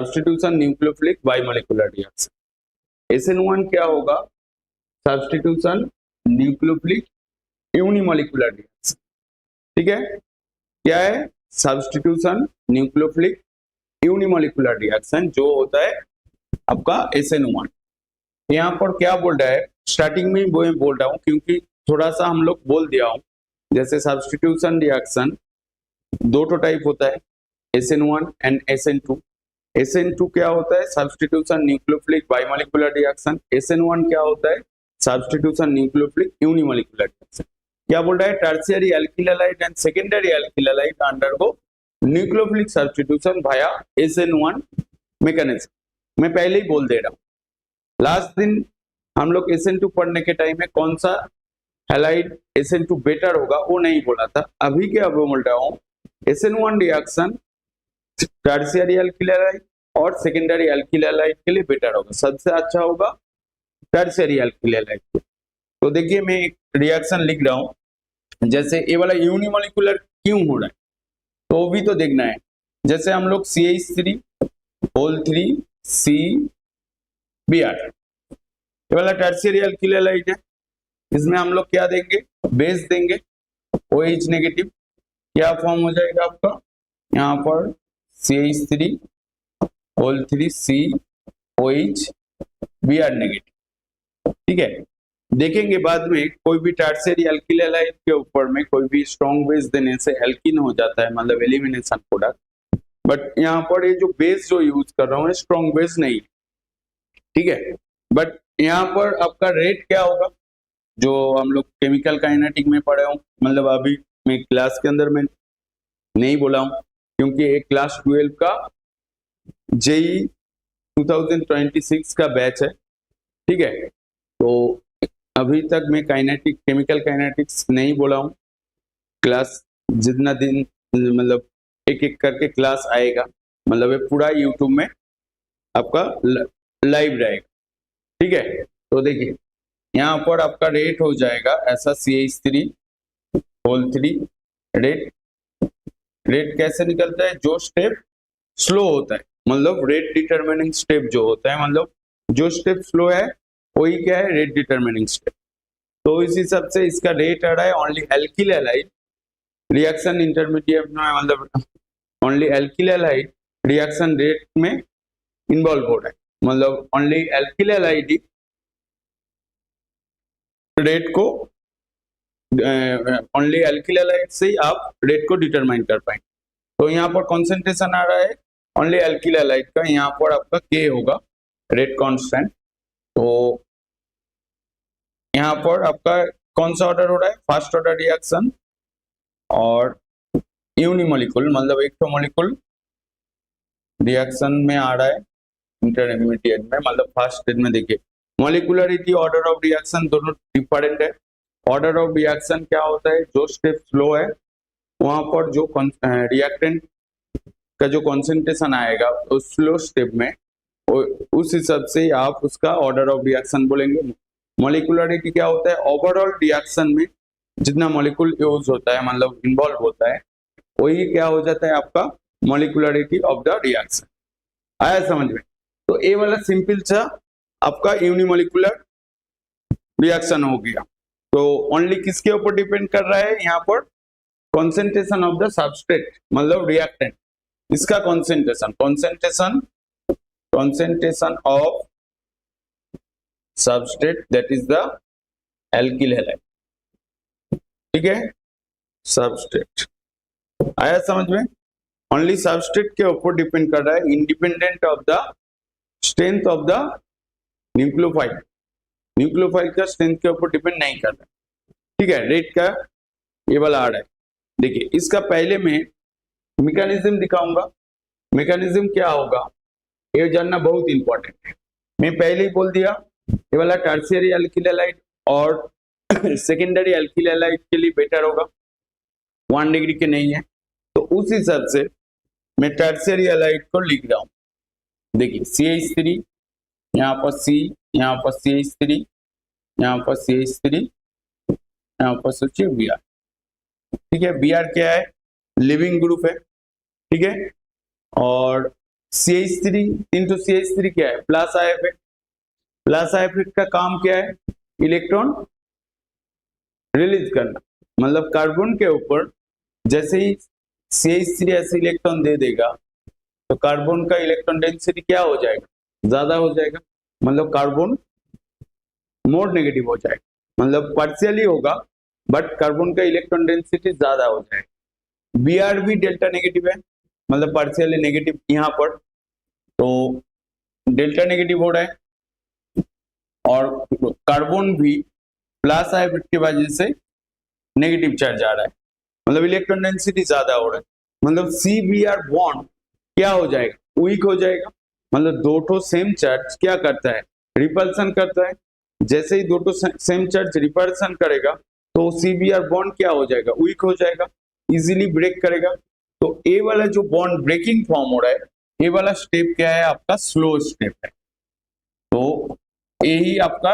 Substitution nucleophilic बाइमोलिकुलर reaction. SN1 क्या होगा? Substitution nucleophilic unimolecular reaction. ठीक है, क्या है? सब्स्टिट्यूशन न्यूक्लियोफिलिक यूनिमोलिकुलर रिएक्शन जो होता है आपका SN1। यहाँ पर क्या बोल रहा है, स्टार्टिंग में वो बोल रहा हूँ क्योंकि थोड़ा सा हम लोग बोल दिया हूँ। जैसे सब्स्टिट्यूशन रिएक्शन दो टाइप होता है, SN1 एंड SN2। SN2 क्या होता है? Substitution nucleophilic बाइमोलिकुलर reaction. SN1 क्या होता है? Substitution nucleophilic unimolecular reaction. क्या बोल रहा है? Tertiary alkyl halide and secondary alkyl halide undergo nucleophilic substitution via SN1 mechanism. मैं पहले ही बोल दे रहा हूँ, लास्ट दिन हम लोग SN2 पढ़ने के टाइम में कौन सा हैलाइड SN2 बेटर होगा वो नहीं बोला था। अभी क्या बोल रहा हूँ, SN1 reaction tertiary alkyl halide और सेकेंडरी एल्किल हैलाइड के लिए बेटर होगा, सबसे अच्छा होगा टर्शियरी एल्किल हैलाइड के। तो देखिए मैं एक रिएक्शन लिख रहा हूँ, जैसे ये वाला यूनिमोलिकुलर क्यों हो रहा है तो वो भी तो देखना है। जैसे हम लोग CH3O3CBr ये वाला टर्शियरी एल्किल हैलाइड है, इसमें हम लोग क्या देंगे? बेस देंगे OH नेगेटिव। क्या फॉर्म हो जाएगा आपका यहाँ पर? CH3O3COH Br negative. ठीक है, देखेंगे बाद में कोई भी टर्शियरी एल्किल हैलाइड के ऊपर में कोई भी स्ट्रॉन्ग बेस देने से एल्कीन हो जाता है, मतलब एलिमिनेशन प्रोडक्ट। बट यहाँ पर ये जो बेस जो यूज कर रहा हूँ स्ट्रॉन्ग बेस नहीं, ठीक है। बट यहाँ पर आपका रेट क्या होगा जो हम लोग केमिकल काइनेटिक में पढ़े हूँ, मतलब अभी मैं क्लास के अंदर में नहीं बोला हूँ क्योंकि एक क्लास 12 का JEE 2026 का बैच है। ठीक है, तो अभी तक मैं काइनेटिक केमिकल काइनेटिक्स नहीं बोला हूँ। क्लास जितना दिन मतलब एक एक करके क्लास आएगा, मतलब ये पूरा यूट्यूब में आपका लाइव रहेगा। ठीक है, तो देखिए यहाँ पर आपका रेट हो जाएगा ऐसा CH3O3 रेट कैसे निकलता है? जो स्टेप स्लो होता है, मतलब रेट डिटरमिनिंग स्टेप जो होता है, मतलब जो स्टेप स्लो है वही क्या है? Rate determining step. तो इस हिसाब से इसका रेट आ रहा है only alkyl halide reaction intermediate में, मतलब only alkyl halide reaction rate में इन्वॉल्व हो रहा है, मतलब ओनली एल्किल हैलाइड रेट को ओनली एल्किल हैलाइड से ही आप रेट को डिटरमाइन कर पाएंगे। तो यहाँ पर कॉन्सेंट्रेशन आ रहा है ओनली एल्किल हैलाइड का, यहाँ पर आपका K होगा रेट कांस्टेंट। तो यहाँ पर आपका कौन सा ऑर्डर हो रहा है? फर्स्ट ऑर्डर रिएक्शन और यूनिमोलिकुल, मतलब एक तो मॉलिक्यूल रिएक्शन में आ रहा है इंटरमीडिएट में, मतलब फर्स्ट स्टेज में। देखिए मॉलिकुलरिटी ऑर्डर ऑफ रिएक्शन दोनों डिफरेंट है। ऑर्डर ऑफ रिएक्शन क्या होता है? जो स्टेप स्लो है वहां पर जो रिएक्टेंट का जो कॉन्सेंट्रेशन आएगा उस स्लो स्टेप में, उस हिसाब से आप उसका ऑर्डर ऑफ रिएक्शन बोलेंगे। मॉलिकुलरिटी क्या होता है? ओवरऑल रिएक्शन में जितना मॉलिक्यूल यूज होता है, मतलब इन्वॉल्व होता है, वही क्या हो जाता है आपका मॉलिकुलरिटी ऑफ द रिएक्शन। आया समझ में? तो ये वाला सिंपल सा आपका यूनिमोलिकुलर रिएक्शन हो गया। तो ओनली किसके ऊपर डिपेंड कर रहा है? यहाँ पर कॉन्सेंट्रेशन ऑफ द सबस्ट्रेट, मतलब रिएक्टेंट, इसका concentration of substrate that is the alkyl halide. ठीक है, सबस्ट्रेट आया समझ में? ओनली सबस्ट्रेट के ऊपर डिपेंड कर रहा है, independent of the strength of the nucleophile. Nucleophile का स्ट्रेंथ के ऊपर डिपेंड नहीं कर रहा है। ठीक है, रेट का ये वाला आ रहा है। देखिए इसका पहले मैं मैकेनिज्म दिखाऊंगा। मैकेनिज्म क्या होगा ये जानना बहुत इंपॉर्टेंट है। मैं पहले ही बोल दिया ये वाला टर्शियरी एल्किल हैलाइड और सेकेंडरी एल्किल हैलाइड के लिए बेटर होगा, 1 डिग्री के नहीं है। तो उस हिसाब से मैं टर्शियरी हैलाइड को लिख रहा हूँ। देखिए CH3, यहाँ पर C, यहाँ पर CH3, यहाँ पर CH3, यहाँ पर सोचिए Br। ठीक है, Br क्या है? लिविंग ग्रुप है। ठीक है, और CH3 इंटू CH3 क्या है, plus I effect. Plus I effect का काम क्या है, इलेक्ट्रॉन रिलीज करना। मतलब कार्बन के ऊपर जैसे ही CH3 ऐसे इलेक्ट्रॉन दे देगा तो कार्बन का इलेक्ट्रॉन डेंसिटी क्या हो जाएगा, ज्यादा हो जाएगा। मतलब कार्बन मोर नेगेटिव हो जाएगा, मतलब पार्शियली होगा बट कार्बन का इलेक्ट्रॉन डेंसिटी ज्यादा हो जाएगा। Br भी डेल्टा नेगेटिव है, मतलब पार्शियली नेगेटिव यहाँ पर, तो डेल्टा नेगेटिव हो रहा है। और कार्बन भी प्लस आई की वजह से नेगेटिव चार्ज आ रहा है, मतलब इलेक्ट्रॉन डेंसिटी ज्यादा हो रहा है। मतलब CBr बॉन्ड क्या हो जाएगा, वीक हो जाएगा। मतलब दो ठो सेम चार्ज क्या करता है, रिपल्सन करता है। जैसे ही दो ठो सेम चार्ज रिपल्सन करेगा तो CBr बॉन्ड क्या हो जाएगा, वीक हो जाएगा, इजीली ब्रेक करेगा। तो ए वाला जो बॉन्ड ब्रेकिंग फॉर्म हो रहा है, ये वाला स्टेप क्या है आपका, स्लो स्टेप है। तो यही आपका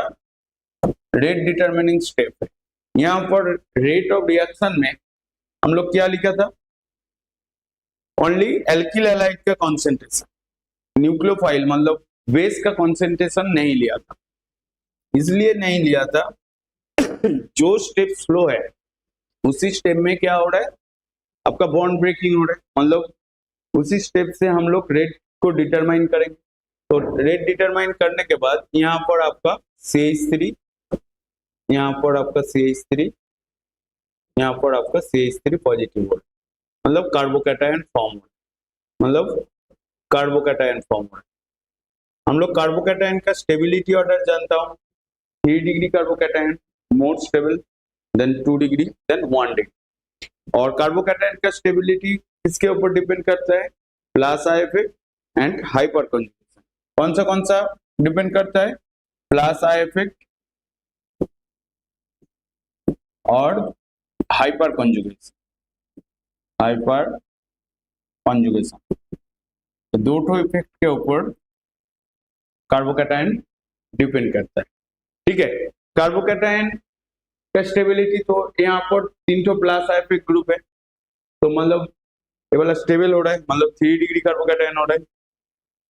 रेट डिटरमिनिंग स्टेप है। यहाँ पर रेट ऑफ रिएक्शन में हम लोग क्या लिखा था, ओनली एल्किल हैलाइड का कॉन्सेंट्रेशन, न्यूक्लियोफाइल मतलब बेस का कॉन्सेंट्रेशन नहीं लिया था। इसलिए नहीं लिया था, जो स्टेप स्लो है उसी स्टेप में क्या हो रहा है, आपका बॉन्ड ब्रेकिंग हो रहा है। मतलब उसी स्टेप से हम लोग रेट को डिटरमाइन करेंगे। तो रेट डिटरमाइन करने के बाद यहाँ पर आपका CH3, यहाँ पर आपका CH3, यहाँ पर आपका CH3 पॉजिटिव हो रहा है, मतलब कार्बोकैटायन फॉर्म हो रहा है, मतलब कार्बोकैटायन फॉर्म हो रहा है। हम लोग कार्बोकैटायन का स्टेबिलिटी ऑर्डर जानता हूँ, 3 degree carbocation more stable, then 2 degree, then 1 degree. और कार्बोकैटायन का स्टेबिलिटी किसके ऊपर डिपेंड करता है, plus I effect and hyperconjugation. कौन सा डिपेंड करता है, प्लस आई इफेक्ट और हाइपर कंजुगेशन। हाइपर कंजुगेशन दो ठो इफेक्ट के ऊपर कार्बोकैटायन डिपेंड करता है। ठीक है, कार्बोकैटायन का स्टेबिलिटी तो यहाँ पर 3 ठो प्लस आई इफेक्ट ग्रुप है, तो मतलब ये वाला स्टेबल हो रहा है, मतलब 3 डिग्री कार्बोकैटायन हो रहा है।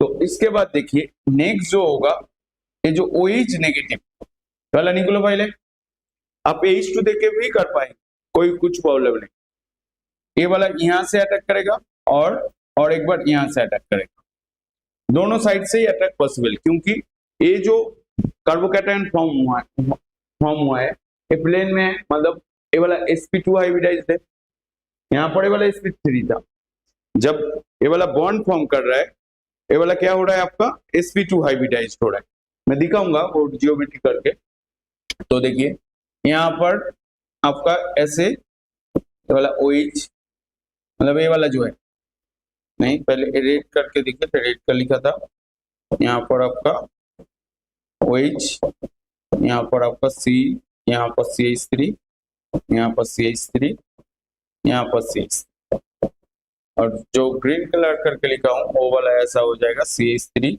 तो इसके बाद देखिए नेक्स्ट जो होगा, ये जो OH नेगेटिव वाला न्यूक्लियोफाइल है, आप H2 देके भी कर पाएंगे, कोई कुछ प्रॉब्लम नहीं। ये वाला यहाँ से अटैक करेगा और एक बार यहाँ से अटैक करेगा, दोनों साइड से ही अटैक पॉसिबल, क्योंकि ये जो कार्बोकैटायन फॉर्म हुआ है ये प्लेन में है। मतलब ये वाला sp2 हाइब्रिडाइज्ड है, यहाँ पर ये वाला sp3 था। जब ये वाला बॉन्ड फॉर्म कर रहा है, ये वाला क्या हो रहा है आपका, sp2 हाइब्रिडाइज्ड हो रहा है। मैं दिखाऊंगा वो जियोमेट्री करके। तो देखिए यहाँ पर आपका ऐसे ये वाला OH, मतलब ये वाला जो है, नहीं पहले रेड करके देखिए, तो रेड का लिखा था। यहाँ पर आपका OH, यहाँ पर आपका C, यहाँ पर CH3, यहाँ पर CH3, यहाँ पर CH3, और जो ग्रीन कलर करके लिखा हूँ वो वाला ऐसा हो जाएगा CH3,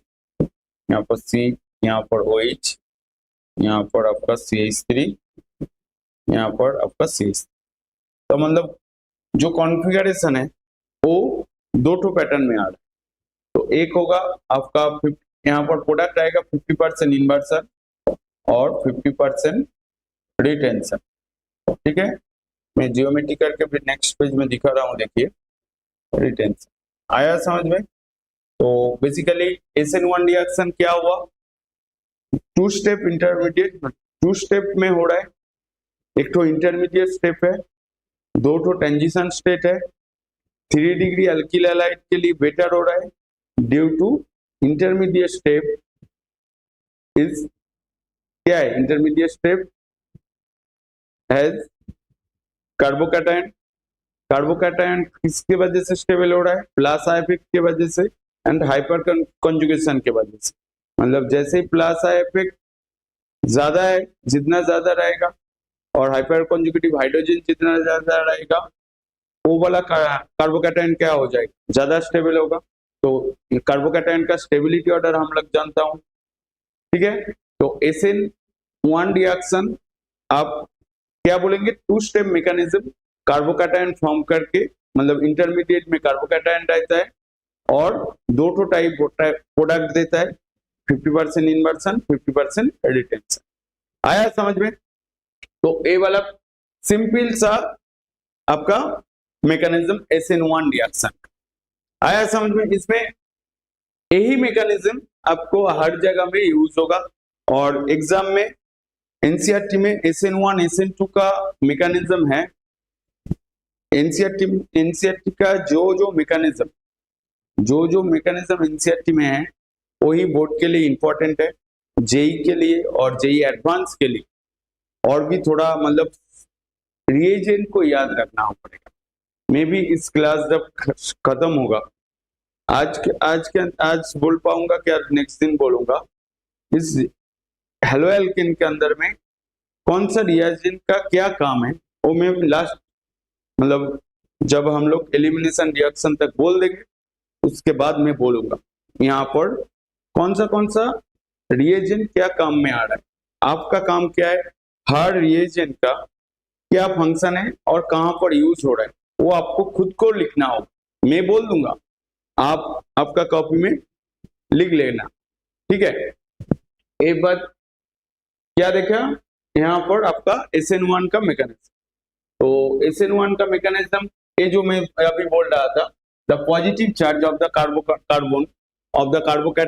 यहाँ पर C, यहाँ पर OH, यहाँ पर आपका CH3, यहाँ पर आपका CH3। तो मतलब जो कॉन्फ़िगरेशन है वो दो ठो पैटर्न में आ रहा है। तो एक होगा आपका यहाँ पर प्रोडक्ट आएगा 50% इन्वर्सन और 50% रिटेंशन। ठीक है, मैं जियोमेट्री करके फिर नेक्स्ट पेज में दिखा रहा हूँ। देखिए रिटेंशन आया समझ में। तो बेसिकली SN1 रिएक्शन क्या हुआ, 2 स्टेप इंटरमीडिएट, 2 स्टेप में हो रहा है। एक तो इंटरमीडिएट स्टेप है, 2 ठो ट्रांजिशन स्टेट है। 3 डिग्री अल्किल हैलाइड के लिए बेटर हो रहा है due to intermediate step is क्या है, intermediate step has carbocation. Carbocation किसके वजह से स्टेबल हो रहा है, प्लस आई इफेक्ट के वजह से एंड हाइपर कंजुगेशन के वजह से। मतलब जैसे ही प्लस आई इफेक्ट ज्यादा है, जितना ज्यादा रहेगा, और हाइपर कंजुगेटिव हाइड्रोजन जितना ज्यादा रहेगा, वो वाला कार्बोकैटायन क्या हो जाएगा, ज्यादा स्टेबल होगा। तो कार्बोकैटायन का स्टेबिलिटी ऑर्डर हम लोग जानता हूं। ठीक है, तो SN1 रिएक्शन आप क्या बोलेंगे, 2 स्टेप मैकेनिज्म, कार्बोकैटायन फॉर्म करके, मतलब इंटरमीडिएट में कार्बोकैटायन रहता है और दो टो टाइप प्रोडक्ट देता है, 50% इन्वर्सन, 50% रिटेंशन। आया समझ में? तो ए वाला सिंपल सा आपका मैकेनिज्म SN1 रिएक्शन आया समझ में। इसमें यही मैकेनिज्म आपको हर जगह में यूज होगा और एग्जाम में एनसीईआरटी में SN1 SN2 का मैकेनिज्म है। एनसीईआरटी का जो मैकेनिज्म एनसीईआरटी में है वही बोर्ड के लिए इंपॉर्टेंट है, जेई के लिए और जेई एडवांस के लिए और भी थोड़ा मतलब रिएजेंट को याद रखना पड़ेगा। मे भी इस क्लास जब खत्म होगा आज बोल पाऊंगा क्या, नेक्स्ट दिन बोलूंगा। इस हेलो एल्केन के अंदर में कौन सा रिएजेंट का क्या काम है वो मैं लास्ट मतलब जब हम लोग एलिमिनेशन रिएक्शन तक बोल देंगे उसके बाद मैं बोलूंगा यहाँ पर कौन सा रिएजेंट क्या काम में आ रहा है। आपका काम क्या है, हर रिएजेंट का क्या फंक्शन है और कहां पर यूज हो रहा है वो आपको खुद को लिखना होगा। मैं बोल दूंगा, आप आपका कॉपी में लिख लेना, ठीक है। एक बात क्या देखा यहाँ पर आपका SN1 का मैकेनिज्म। तो SN1 का मैकेनिज्म ये जो मैं अभी बोल रहा था, the positive charge of the carbon of the carbocation